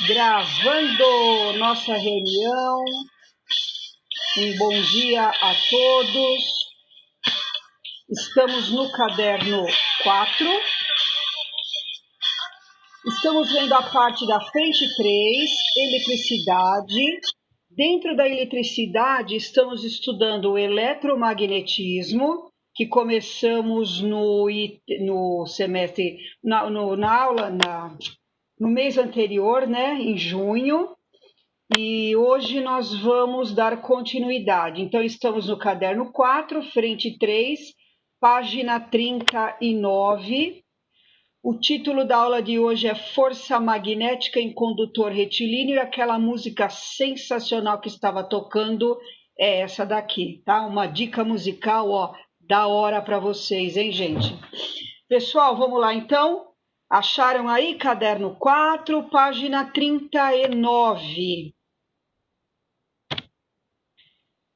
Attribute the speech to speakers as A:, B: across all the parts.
A: Gravando nossa reunião. Um bom dia a todos. Estamos no caderno 4. Estamos vendo a parte da frente 3, eletricidade. Dentro da eletricidade, estamos estudando o eletromagnetismo, que começamos no semestre, no mês anterior, né, em junho. E hoje nós vamos dar continuidade. Então, estamos no caderno 4, frente 3, página 39. O título da aula de hoje é Força Magnética em Condutor Retilíneo, e aquela música sensacional que estava tocando é essa daqui, tá? Uma dica musical, ó, da hora para vocês, hein, gente? Pessoal, vamos lá então? Acharam aí? Caderno 4, página 39.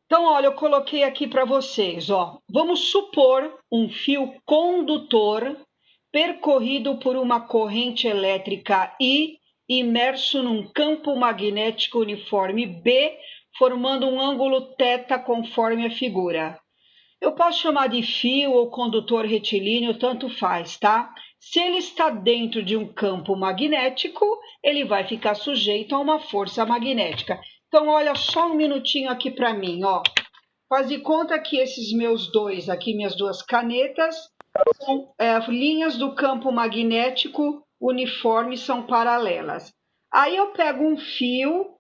A: Então, olha, eu coloquei aqui para vocês, ó. Vamos supor um fio condutor percorrido por uma corrente elétrica I, imerso num campo magnético uniforme B, formando um ângulo θ conforme a figura. Eu posso chamar de fio ou condutor retilíneo, tanto faz, tá? Se ele está dentro de um campo magnético, ele vai ficar sujeito a uma força magnética. Então, olha só um minutinho aqui para mim, ó. Faz de conta que esses meus dois aqui, minhas duas canetas, são linhas do campo magnético uniforme, são paralelas. Aí eu pego um fio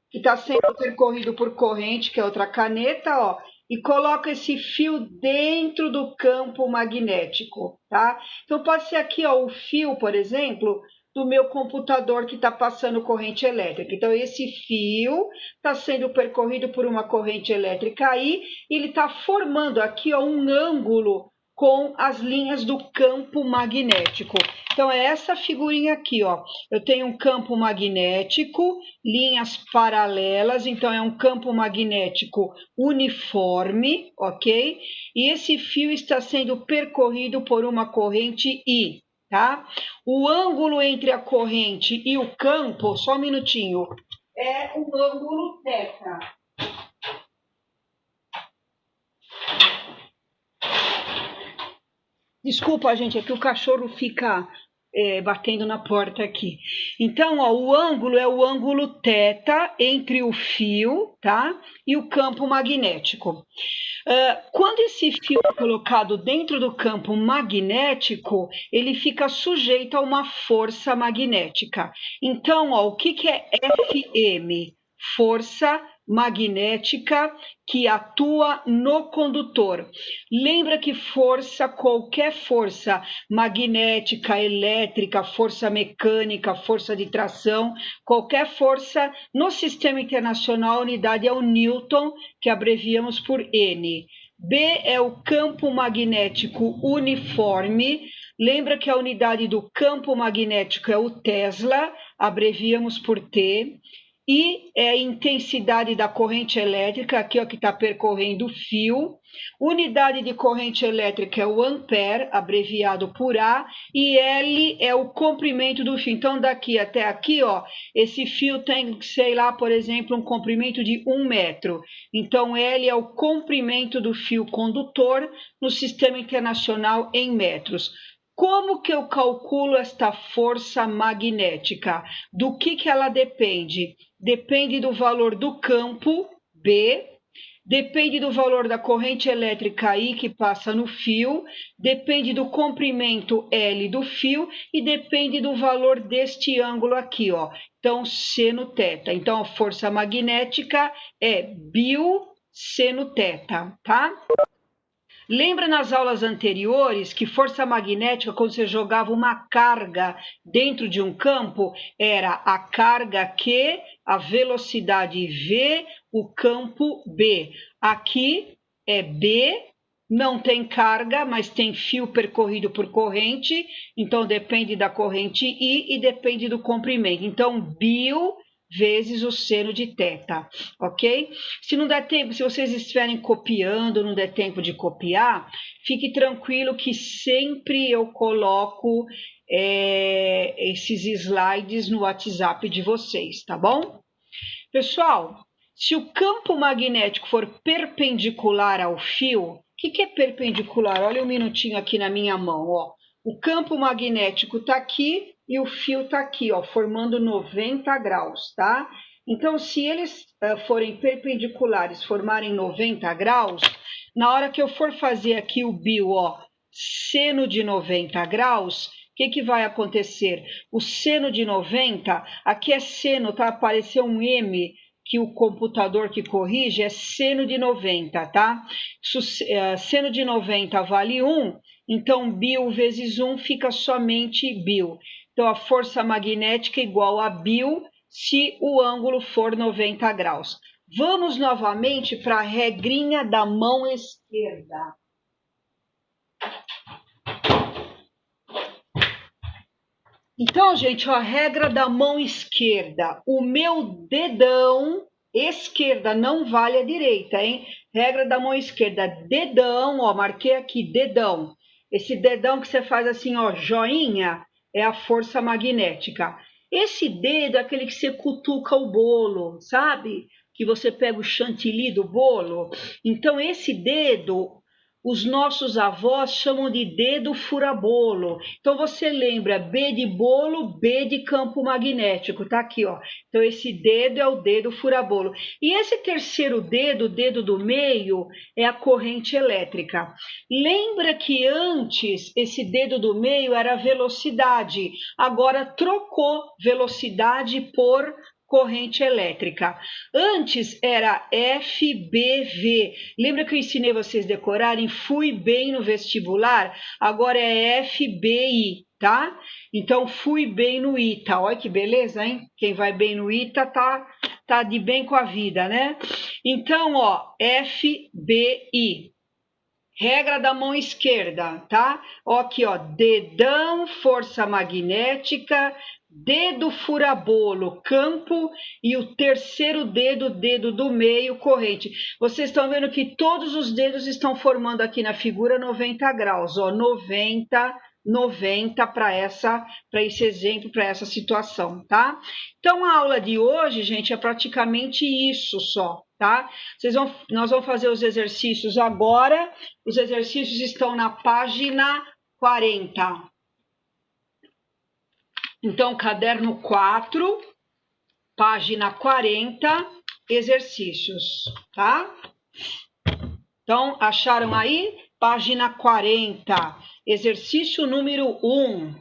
A: que está sendo percorrido por corrente, que é outra caneta, ó, e coloco esse fio dentro do campo magnético, tá? Então pode ser aqui, ó, o fio, por exemplo, do meu computador que está passando corrente elétrica. Então, esse fio está sendo percorrido por uma corrente elétrica aí, e ele está formando aqui, ó, um ângulo com as linhas do campo magnético. Então, é essa figurinha aqui, ó. Eu tenho um campo magnético, linhas paralelas, então é um campo magnético uniforme, ok? E esse fio está sendo percorrido por uma corrente I, tá? O ângulo entre a corrente e o campo, só um minutinho, é um ângulo θ. Desculpa, gente, é que o cachorro fica batendo na porta aqui. Então, ó, o ângulo é o ângulo θ entre o fio, tá? E o campo magnético. Quando esse fio é colocado dentro do campo magnético, ele fica sujeito a uma força magnética. Então, ó, o que é FM? Força magnética que atua no condutor. Lembra que força, qualquer força magnética, elétrica, força mecânica, força de tração, qualquer força no sistema internacional, a unidade é o Newton, que abreviamos por N. B é o campo magnético uniforme. Lembra que a unidade do campo magnético é o Tesla, abreviamos por T. I é a intensidade da corrente elétrica, aqui ó, que está percorrendo o fio. Unidade de corrente elétrica é o ampere, abreviado por A. E L é o comprimento do fio. Então, daqui até aqui, ó, esse fio tem, sei lá, por exemplo, um comprimento de 1 metro. Então, L é o comprimento do fio condutor no sistema internacional em metros. Como que eu calculo esta força magnética? Do que ela depende? Depende do valor do campo, B, depende do valor da corrente elétrica I que passa no fio, depende do comprimento L do fio e depende do valor deste ângulo aqui, ó. Então, seno θ. Então, a força magnética é bio seno θ, tá? Lembra nas aulas anteriores que força magnética, quando você jogava uma carga dentro de um campo, era a carga Q, a velocidade V, o campo B. Aqui é B, não tem carga, mas tem fio percorrido por corrente, então depende da corrente I e depende do comprimento. Então, bio vezes o seno de θ, ok? Se não der tempo, se vocês estiverem copiando, não der tempo de copiar, fique tranquilo que sempre eu coloco esses slides no WhatsApp de vocês, tá bom? Pessoal, se o campo magnético for perpendicular ao fio, o que é perpendicular? Olha um minutinho aqui na minha mão, ó. O campo magnético está aqui e o fio está aqui, ó, formando 90 graus, tá? Então, se eles forem perpendiculares, formarem 90 graus, na hora que eu for fazer aqui o bio, ó, seno de 90 graus, o que vai acontecer? O seno de 90, aqui é seno, tá? Apareceu um M, que o computador que corrige é seno de 90, tá? Seno de 90 vale 1, então bio vezes 1 fica somente bio. Então, a força magnética é igual a bio se o ângulo for 90 graus. Vamos novamente para a regrinha da mão esquerda. Então, gente, ó, a regra da mão esquerda. O meu dedão esquerda não vale a direita, hein? Regra da mão esquerda, dedão, ó, marquei aqui, dedão. Esse dedão que você faz assim, ó, joinha, é a força magnética. Esse dedo é aquele que você cutuca o bolo, sabe? Que você pega o chantilly do bolo. Então, esse dedo, os nossos avós chamam de dedo fura-bolo. Então, você lembra B de bolo, B de campo magnético. Tá aqui, ó. Então, esse dedo é o dedo fura-bolo. E esse terceiro dedo, o dedo do meio, é a corrente elétrica. Lembra que antes esse dedo do meio era velocidade. Agora trocou velocidade por corrente elétrica. Antes era FBV. Lembra que eu ensinei vocês a decorarem? Fui bem no vestibular. Agora é FBI, tá? Então, fui bem no ITA. Olha que beleza, hein? Quem vai bem no ITA tá de bem com a vida, né? Então, ó, FBI. Regra da mão esquerda, tá? Ó, aqui, ó, dedão, força magnética, dedo fura-bolo, campo, e o terceiro dedo, dedo do meio, corrente. Vocês estão vendo que todos os dedos estão formando aqui na figura 90 graus, ó, 90 para esse exemplo, para essa situação, tá? Então, a aula de hoje, gente, é praticamente isso só, tá? Nós vamos fazer os exercícios agora. Os exercícios estão na página 40. Então, caderno 4, página 40, exercícios, tá? Então, acharam aí? Página 40, exercício número 1.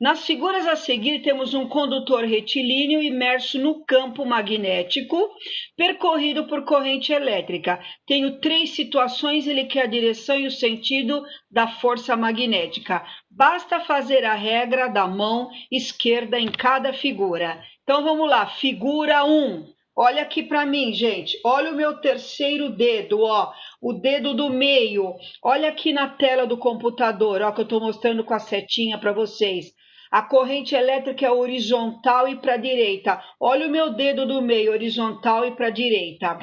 A: Nas figuras a seguir, temos um condutor retilíneo imerso no campo magnético, percorrido por corrente elétrica. Tenho 3 situações, ele quer a direção e o sentido da força magnética. Basta fazer a regra da mão esquerda em cada figura. Então, vamos lá, figura 1. Olha aqui para mim, gente. Olha o meu terceiro dedo, ó. O dedo do meio. Olha aqui na tela do computador, ó, que eu estou mostrando com a setinha para vocês. A corrente elétrica é horizontal e para a direita. Olha o meu dedo do meio, horizontal e para a direita.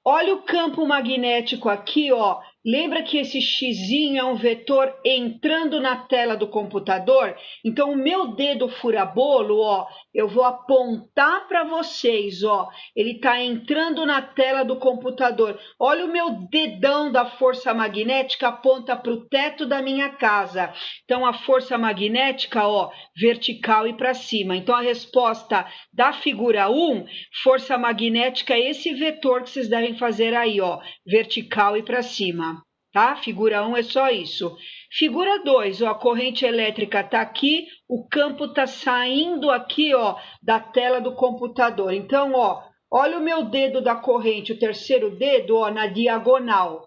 A: Olha o campo magnético aqui, ó. Lembra que esse xizinho é um vetor entrando na tela do computador? Então, o meu dedo fura-bolo, ó, eu vou apontar para vocês, ó. Ele está entrando na tela do computador. Olha o meu dedão da força magnética, aponta para o teto da minha casa. Então, a força magnética, ó, vertical e para cima. Então, a resposta da figura 1, força magnética é esse vetor que vocês devem fazer aí, ó, vertical e para cima. Tá? Figura 1 é só isso. Figura 2, ó, a corrente elétrica está aqui, o campo está saindo aqui, ó, da tela do computador. Então, ó, olha o meu dedo da corrente, o terceiro dedo, ó, na diagonal.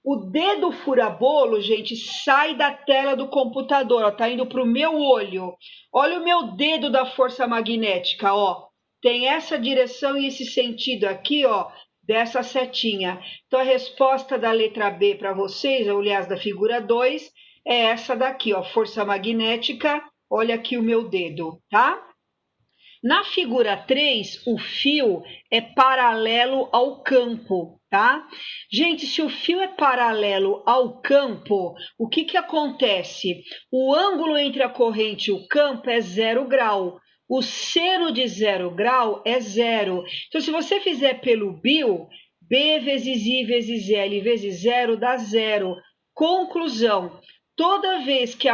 A: O dedo fura-bolo, gente, sai da tela do computador, ó, tá indo para o meu olho. Olha o meu dedo da força magnética, ó, tem essa direção e esse sentido aqui, ó, dessa setinha. Então, a resposta da letra B para vocês, ou aliás, da figura 2, é essa daqui, ó, força magnética. Olha aqui o meu dedo, tá? Na figura 3, o fio é paralelo ao campo, tá? Gente, se o fio é paralelo ao campo, o que que acontece? O ângulo entre a corrente e o campo é 0 grau. O seno de 0 grau é 0. Então, se você fizer pelo bio, B vezes I vezes L vezes 0 dá 0. Conclusão, toda vez que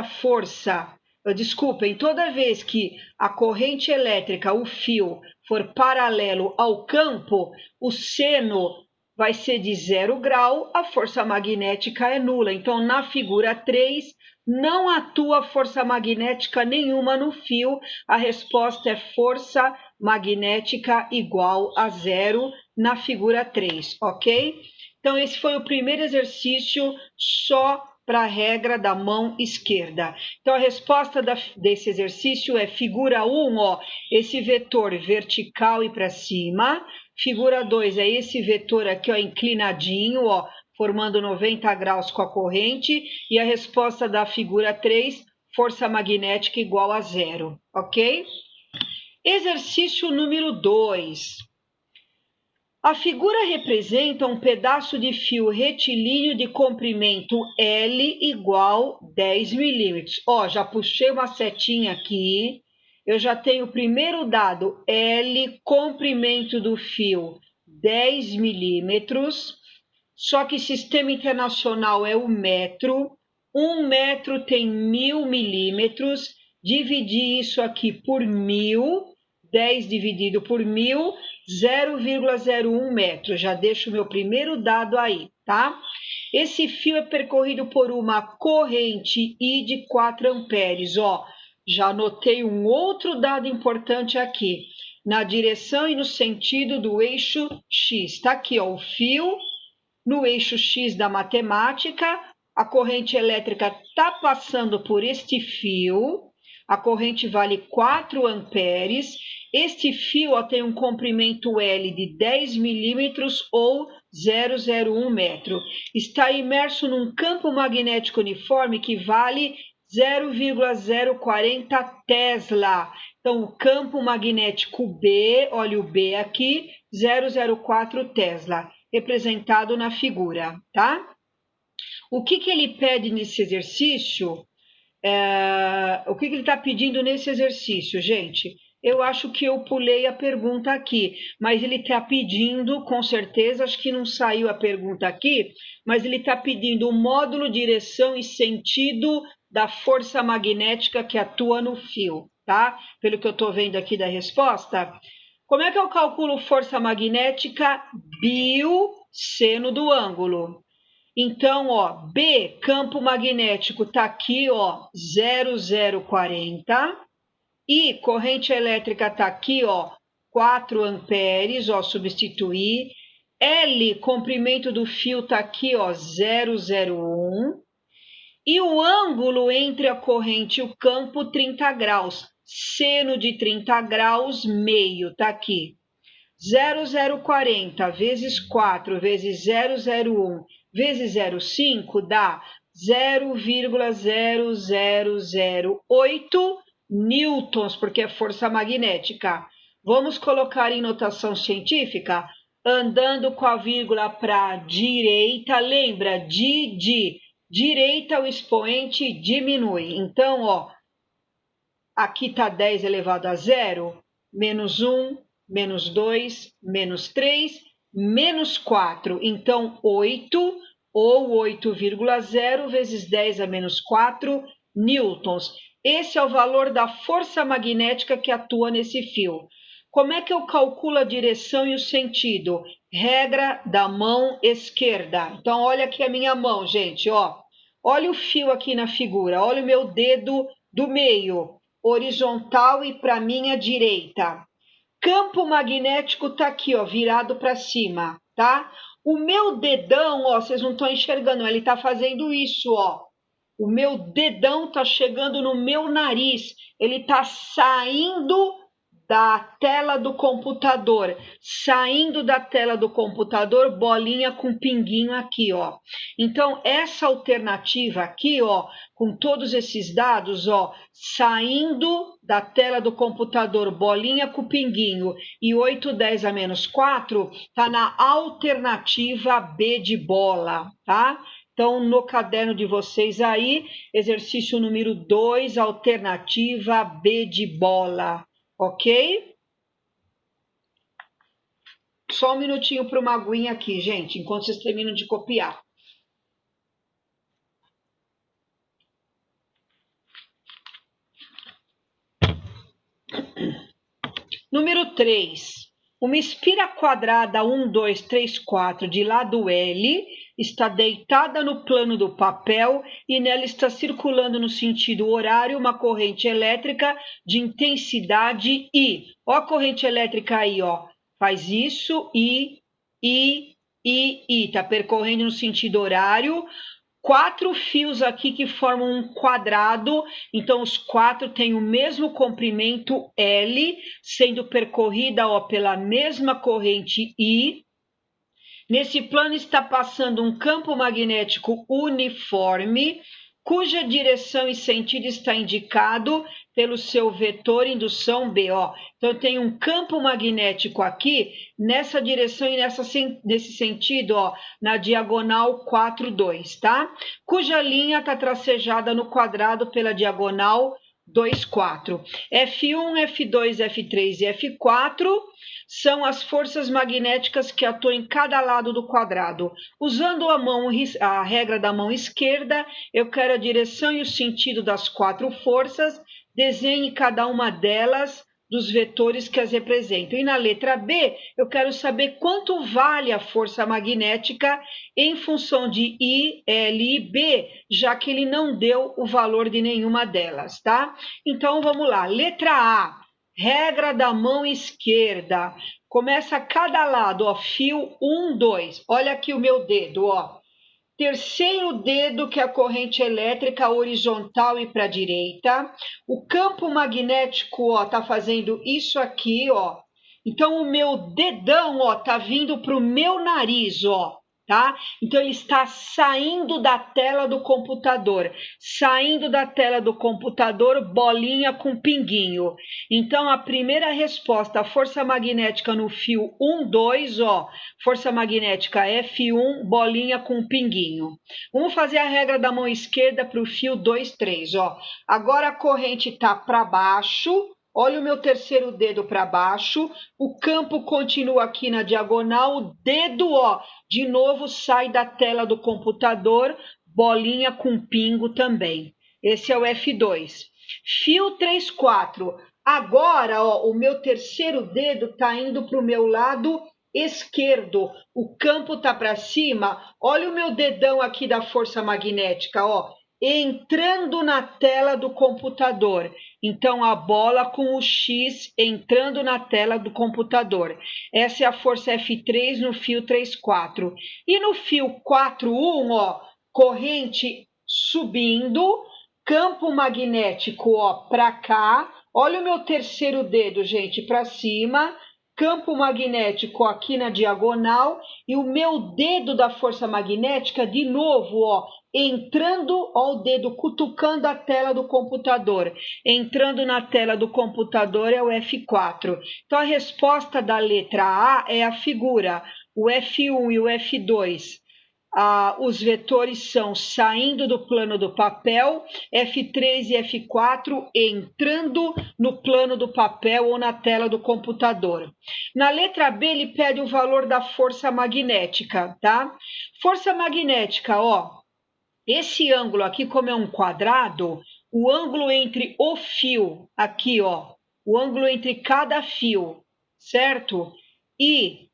A: toda vez que a corrente elétrica, o fio, for paralelo ao campo, o seno vai ser de 0 grau, a força magnética é nula. Então, na figura 3, não atua força magnética nenhuma no fio. A resposta é força magnética igual a 0 na figura 3, ok? Então, esse foi o primeiro exercício só para a regra da mão esquerda. Então, a resposta desse exercício é figura 1, ó, esse vetor vertical e para cima. Figura 2 é esse vetor aqui, ó, inclinadinho, ó, formando 90 graus com a corrente. E a resposta da figura 3, força magnética igual a 0, ok? Exercício número 2. A figura representa um pedaço de fio retilíneo de comprimento L igual 10 milímetros. Ó, já puxei uma setinha aqui. Eu já tenho o primeiro dado, L, comprimento do fio 10 milímetros. Só que sistema internacional é o metro. 1 metro tem 1000 milímetros. Dividir isso aqui por 1000. 10 dividido por 1000, 0,01 metro. Já deixo o meu primeiro dado aí, tá? Esse fio é percorrido por uma corrente I de 4 amperes. Ó, já anotei um outro dado importante aqui. Na direção e no sentido do eixo X. Tá aqui, ó, o fio no eixo X da matemática. A corrente elétrica está passando por este fio. A corrente vale 4 amperes. Este fio, ó, tem um comprimento L de 10 milímetros ou 0,01 metro. Está imerso num campo magnético uniforme que vale 0,040 Tesla. Então, o campo magnético B, olha o B aqui, 0,04 Tesla, representado na figura, tá? O que que ele pede nesse exercício? O que ele está pedindo nesse exercício, gente? Eu acho que eu pulei a pergunta aqui, mas ele está pedindo, com certeza, acho que não saiu a pergunta aqui, mas ele está pedindo o módulo, direção e sentido da força magnética que atua no fio, tá? Pelo que eu estou vendo aqui da resposta. Como é que eu calculo força magnética? Bio, seno do ângulo. Então, ó, B, campo magnético, está aqui, ó, 0,040. E corrente elétrica está aqui, ó, 4 amperes, ó, substituir. L, comprimento do fio, está aqui, ó, 0,01. E o ângulo entre a corrente e o campo, 30 graus. Seno de 30 graus, meio, está aqui. 0,040 vezes 4 vezes 0,01 vezes 0,5 dá 0,0008 newtons, porque é força magnética. Vamos colocar em notação científica, andando com a vírgula para a direita. Lembra, de direita o expoente diminui. Então, ó, aqui está 10 elevado a 0, menos 1, menos 2, menos 3, menos 4. Então, 8 ou 8,0 vezes 10 a menos 4 newtons. Esse é o valor da força magnética que atua nesse fio. Como é que eu calculo a direção e o sentido? Regra da mão esquerda. Então, olha aqui a minha mão, gente, ó. Olha o fio aqui na figura, olha o meu dedo do meio, horizontal e para minha direita. Campo magnético está aqui, ó, virado para cima, tá? O meu dedão, ó, vocês não estão enxergando, ele está fazendo isso, ó. O meu dedão está chegando no meu nariz, ele está saindo da tela do computador, saindo da tela do computador, bolinha com pinguinho aqui, ó. Então, essa alternativa aqui, ó, com todos esses dados, ó, saindo da tela do computador, bolinha com pinguinho e 8, 10 a menos 4, tá na alternativa B de bola, tá? Então, no caderno de vocês aí, exercício número 2, alternativa B de bola, ok? Só um minutinho para uma aguinha aqui, gente, enquanto vocês terminam de copiar. Número 3. Uma espira quadrada 1, 2, 3, 4 de lado L está deitada no plano do papel e nela está circulando no sentido horário uma corrente elétrica de intensidade I. Ó a corrente elétrica aí, ó. Faz isso, I. Está percorrendo no sentido horário. 4 fios aqui que formam um quadrado, então os 4 têm o mesmo comprimento L, sendo percorrida ó, pela mesma corrente I. Nesse plano está passando um campo magnético uniforme, cuja direção e sentido está indicado pelo seu vetor indução B. Ó. Então, tem um campo magnético aqui, nessa direção e nesse sentido, ó, na diagonal 4, 2, tá? Cuja linha está tracejada no quadrado pela diagonal 2, 4. F1, F2, F3 e F4 são as forças magnéticas que atuam em cada lado do quadrado. Usando a regra da mão esquerda, eu quero a direção e o sentido das 4 forças, desenhe cada uma delas dos vetores que as representam. E na letra B, eu quero saber quanto vale a força magnética em função de I, L e B, já que ele não deu o valor de nenhuma delas, tá? Então, vamos lá. Letra A. Regra da mão esquerda. Começa cada lado, ó, fio 1, 2. Olha aqui o meu dedo, ó. Terceiro dedo, que é a corrente elétrica horizontal e para a direita. O campo magnético, ó, tá fazendo isso aqui, ó. Então, o meu dedão, ó, tá vindo para o meu nariz, ó. Tá? Então, ele está saindo da tela do computador. Saindo da tela do computador, bolinha com pinguinho. Então, a primeira resposta, a força magnética no fio 1, 2, ó. Força magnética F1, bolinha com pinguinho. Vamos fazer a regra da mão esquerda para o fio 2, 3, ó. Agora a corrente está para baixo. Olha o meu terceiro dedo para baixo, o campo continua aqui na diagonal, o dedo, ó, de novo sai da tela do computador, bolinha com pingo também. Esse é o F2. Fio 3, 4. Agora, ó, o meu terceiro dedo está indo para o meu lado esquerdo, o campo está para cima. Olha o meu dedão aqui da força magnética, ó, entrando na tela do computador. Então, a bola com o X entrando na tela do computador. Essa é a força F3 no fio 3, 4. E no fio 4, 1, ó, corrente subindo, campo magnético, ó, para cá. Olha o meu terceiro dedo, gente, para cima. Campo magnético aqui na diagonal. E o meu dedo da força magnética, de novo, ó, entrando, ó, o dedo cutucando a tela do computador. Entrando na tela do computador é o F4. Então, a resposta da letra A é a figura. O F1 e o F2. Os vetores são saindo do plano do papel, F3 e F4 entrando no plano do papel ou na tela do computador. Na letra B, ele pede o valor da força magnética, tá? Força magnética, ó. Esse ângulo aqui, como é um quadrado, o ângulo entre o fio, aqui, ó, o ângulo entre cada fio, certo? E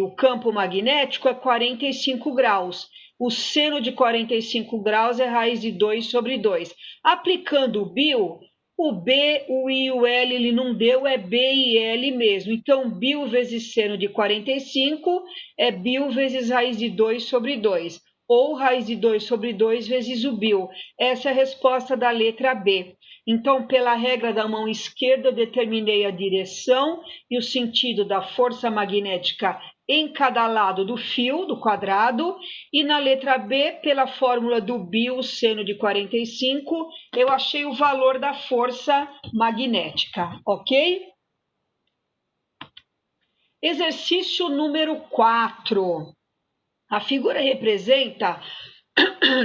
A: o campo magnético é 45 graus. O seno de 45 graus é raiz de 2 sobre 2. Aplicando o BIL, o B, o I e o L ele não deu, é B e L mesmo. Então, BIL vezes seno de 45 é BIL vezes raiz de 2 sobre 2. Ou raiz de 2 sobre 2 vezes o BIL. Essa é a resposta da letra B. Então, pela regra da mão esquerda, eu determinei a direção e o sentido da força magnética em cada lado do fio, do quadrado, e na letra B, pela fórmula do Biot, seno de 45, eu achei o valor da força magnética, ok? Exercício número 4. A figura representa,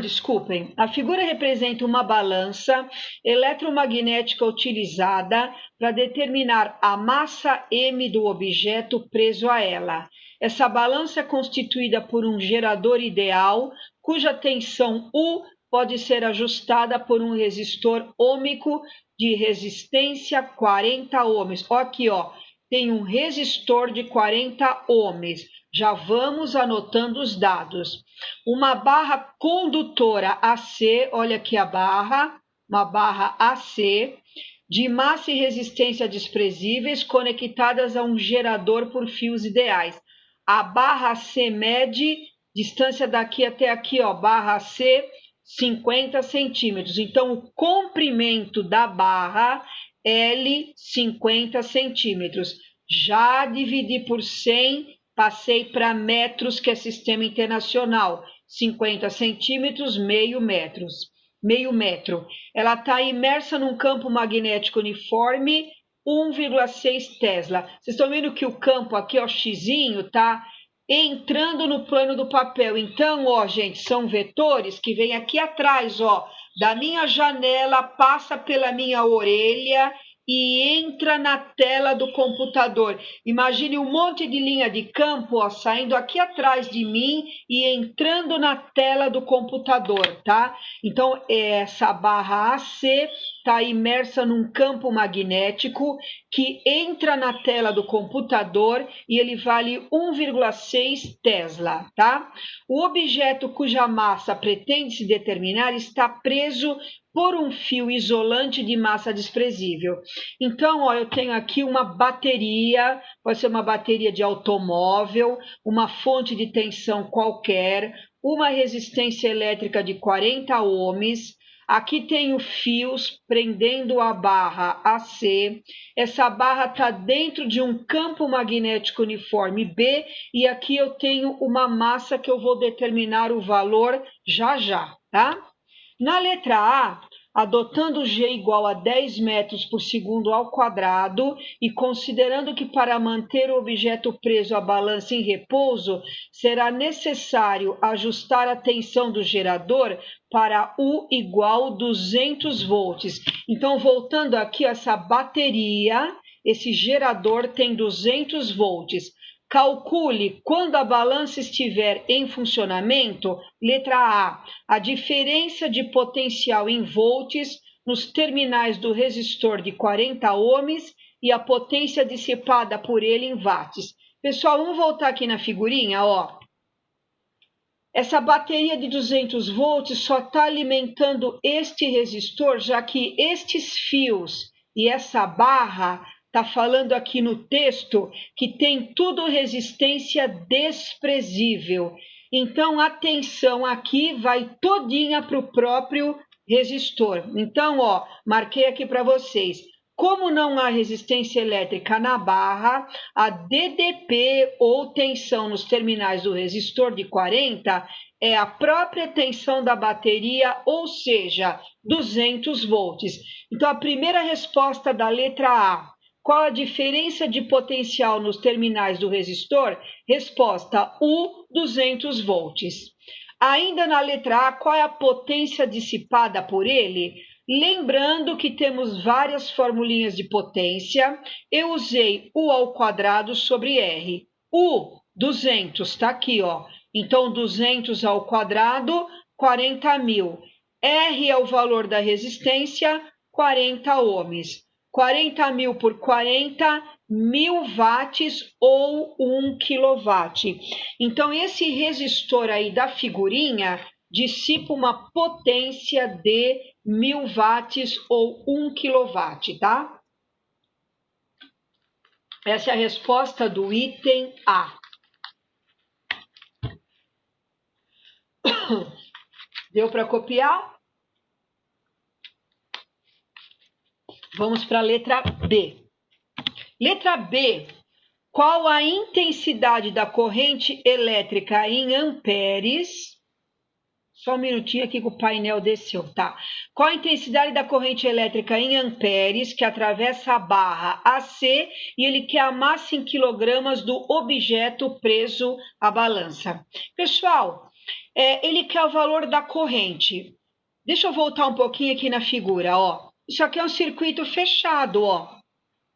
A: desculpem, a figura representa uma balança eletromagnética utilizada para determinar a massa M do objeto preso a ela. Essa balança é constituída por um gerador ideal, cuja tensão U pode ser ajustada por um resistor ôhmico de resistência 40 ohms. Ó, aqui, ó, tem um resistor de 40 ohms. Já vamos anotando os dados. Uma barra condutora AC, olha aqui a barra, uma barra AC, de massa e resistência desprezíveis, conectadas a um gerador por fios ideais. A barra AC mede distância daqui até aqui, ó, barra AC, 50 centímetros. Então, o comprimento da barra, L, 50 centímetros. Já dividi por 100, passei para metros, que é sistema internacional. 50 centímetros, meio metro. Ela está imersa num campo magnético uniforme, 1,6 Tesla. Vocês estão vendo que o campo aqui, ó, xizinho, tá entrando no plano do papel. Então, ó, gente, são vetores que vêm aqui atrás, ó, da minha janela, passa pela minha orelha e entra na tela do computador. Imagine um monte de linha de campo, ó, saindo aqui atrás de mim e entrando na tela do computador, tá? Então, essa barra AC está imersa num campo magnético que entra na tela do computador e ele vale 1,6 Tesla, tá? O objeto cuja massa pretende se determinar está preso por um fio isolante de massa desprezível. Então, ó, eu tenho aqui uma bateria, pode ser uma bateria de automóvel, uma fonte de tensão qualquer, uma resistência elétrica de 40 ohms. Aqui tenho fios prendendo a barra AC. Essa barra está dentro de um campo magnético uniforme B e aqui eu tenho uma massa que eu vou determinar o valor já, tá? Na letra A, adotando G igual a 10 metros por segundo ao quadrado e considerando que para manter o objeto preso à balança em repouso, será necessário ajustar a tensão do gerador para U igual 200 volts. Então, voltando aqui, essa bateria, esse gerador tem 200 volts. Calcule quando a balança estiver em funcionamento. Letra A diferença de potencial em volts nos terminais do resistor de 40 ohms e a potência dissipada por ele em watts. Pessoal, vamos voltar aqui na figurinha, ó. Essa bateria de 200 volts só está alimentando este resistor, já que estes fios e essa barra está falando aqui no texto que tem tudo resistência desprezível. Então, a tensão aqui vai todinha para o próprio resistor. Então, ó, marquei aqui para vocês. Como não há resistência elétrica na barra, a DDP ou tensão nos terminais do resistor de 40 é a própria tensão da bateria, ou seja, 200 volts. Então, a primeira resposta da letra A, qual a diferença de potencial nos terminais do resistor? Resposta U, 200 volts. Ainda na letra A, qual é a potência dissipada por ele? Lembrando que temos várias formulinhas de potência, eu usei U ao quadrado sobre R. U, 200, está aqui, ó. Então, 200 ao quadrado, 40.000. R é o valor da resistência, 40 ohms. 40.000 por 40, 1.000 watts ou 1 kW. Então, esse resistor aí da figurinha dissipa uma potência de 1.000 watts ou 1 kW, tá? Essa é a resposta do item A. Deu para copiar? Vamos para a letra B. Letra B. Qual a intensidade da corrente elétrica em amperes? Só um minutinho aqui que o painel desceu, tá? Qual a intensidade da corrente elétrica em amperes que atravessa a barra AC e ele quer a massa em quilogramas do objeto preso à balança? Pessoal, ele quer o valor da corrente. Deixa eu voltar um pouquinho aqui na figura, ó. Isso aqui é um circuito fechado, ó.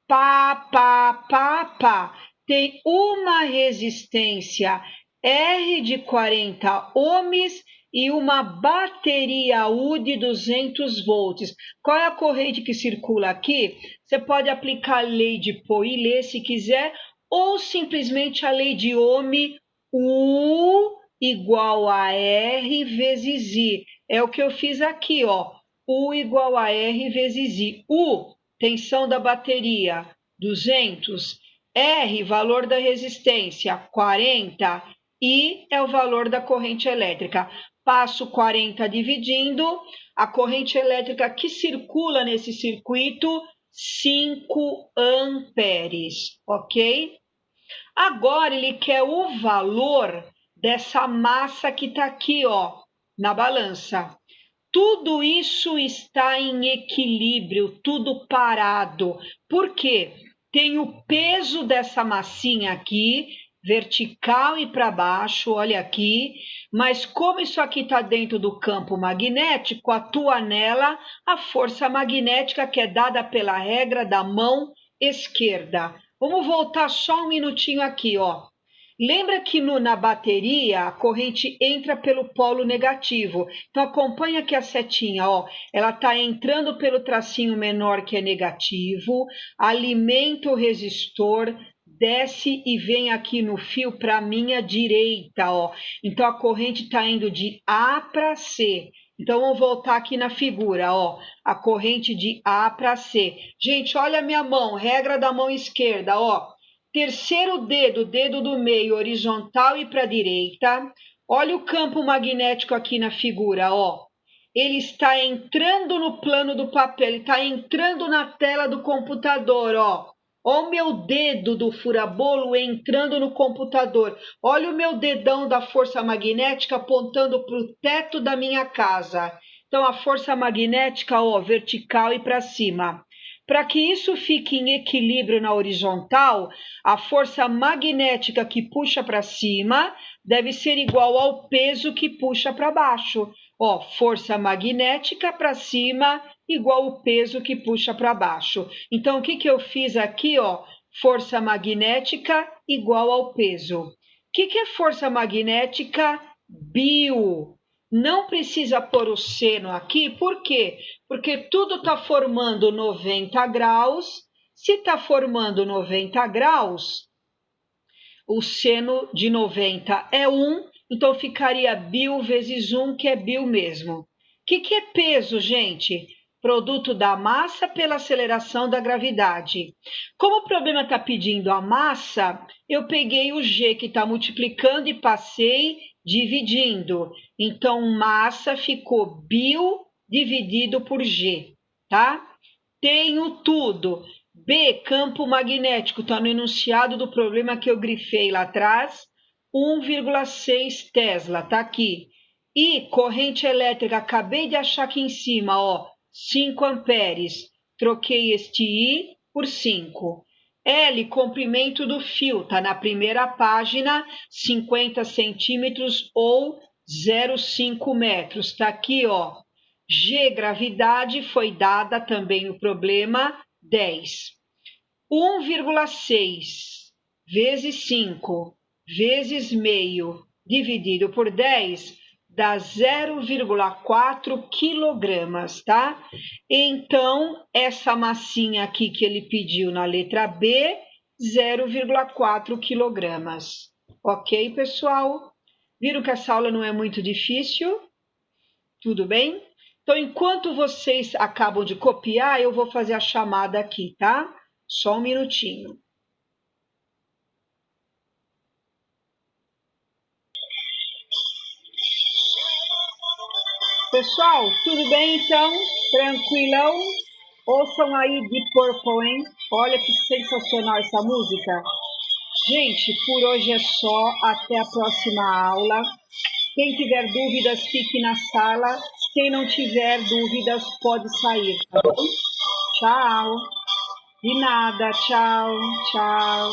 A: Pá, pá, pá, pá. Tem uma resistência R de 40 ohms e uma bateria U de 200 volts. Qual é a corrente que circula aqui? Você pode aplicar a lei de Poilet se quiser, ou simplesmente a lei de Ohm, U igual a R vezes I. É o que eu fiz aqui, ó. U igual a R vezes I. U, tensão da bateria, 200. R, valor da resistência, 40. I é o valor da corrente elétrica. Passo 40 dividindo, a corrente elétrica que circula nesse circuito, 5 amperes, ok? Agora ele quer o valor dessa massa que está aqui, ó, na balança. Tudo isso está em equilíbrio, tudo parado. Por quê? Tem o peso dessa massinha aqui, vertical e para baixo, olha aqui. Mas como isso aqui está dentro do campo magnético, atua nela a força magnética que é dada pela regra da mão esquerda. Vamos voltar só um minutinho aqui, ó. Lembra que na bateria a corrente entra pelo polo negativo. Então acompanha aqui a setinha, ó. Ela está entrando pelo tracinho menor que é negativo, alimenta o resistor, desce e vem aqui no fio para a minha direita, ó. Então a corrente está indo de A para C. Então vamos voltar aqui na figura, ó. A corrente de A para C. Gente, olha a minha mão, regra da mão esquerda, ó. Terceiro dedo, dedo do meio, horizontal e para a direita. Olha o campo magnético aqui na figura, ó. Ele está entrando no plano do papel, ele está entrando na tela do computador, ó. Olha o meu dedo do furabolo entrando no computador. Olha o meu dedão da força magnética apontando para o teto da minha casa. Então, a força magnética, ó, vertical e para cima. Para que isso fique em equilíbrio na horizontal, a força magnética que puxa para cima deve ser igual ao peso que puxa para baixo. Ó, força magnética para cima igual ao peso que puxa para baixo. Então, o que eu fiz aqui? Ó, força magnética igual ao peso. O que é força magnética? Bio. Não precisa pôr o seno aqui, por quê? Porque tudo está formando 90 graus. Se está formando 90 graus, o seno de 90 é 1, então ficaria bio vezes 1, que é bio mesmo. O que é peso, gente? Produto da massa pela aceleração da gravidade. Como o problema está pedindo a massa, eu peguei o G que está multiplicando e passei dividindo. Então, massa ficou bio dividido por G, tá? Tenho tudo. B, campo magnético, está no enunciado do problema que eu grifei lá atrás, 1,6 Tesla, tá aqui. E corrente elétrica, acabei de achar aqui em cima, ó, 5 amperes. Troquei este I por 5. L, comprimento do fio, tá na primeira página, 50 centímetros ou 0,5 metros. Tá aqui, ó. G, gravidade, foi dada também no problema 10. 1,6 vezes 5 vezes meio dividido por 10 dá 0,4 quilogramas, tá? Então, essa massinha aqui que ele pediu na letra B, 0,4 quilogramas. Ok, pessoal? Viram que essa aula não é muito difícil? Tudo bem? Então, enquanto vocês acabam de copiar, eu vou fazer a chamada aqui, tá? Só um minutinho. Pessoal, tudo bem então? Tranquilão? Ouçam aí Deep Purple, hein? Olha que sensacional essa música. Gente, por hoje é só. Até a próxima aula. Quem tiver dúvidas, fique na sala. Quem não tiver dúvidas, pode sair, tá bom? Tchau. De nada. Tchau. Tchau.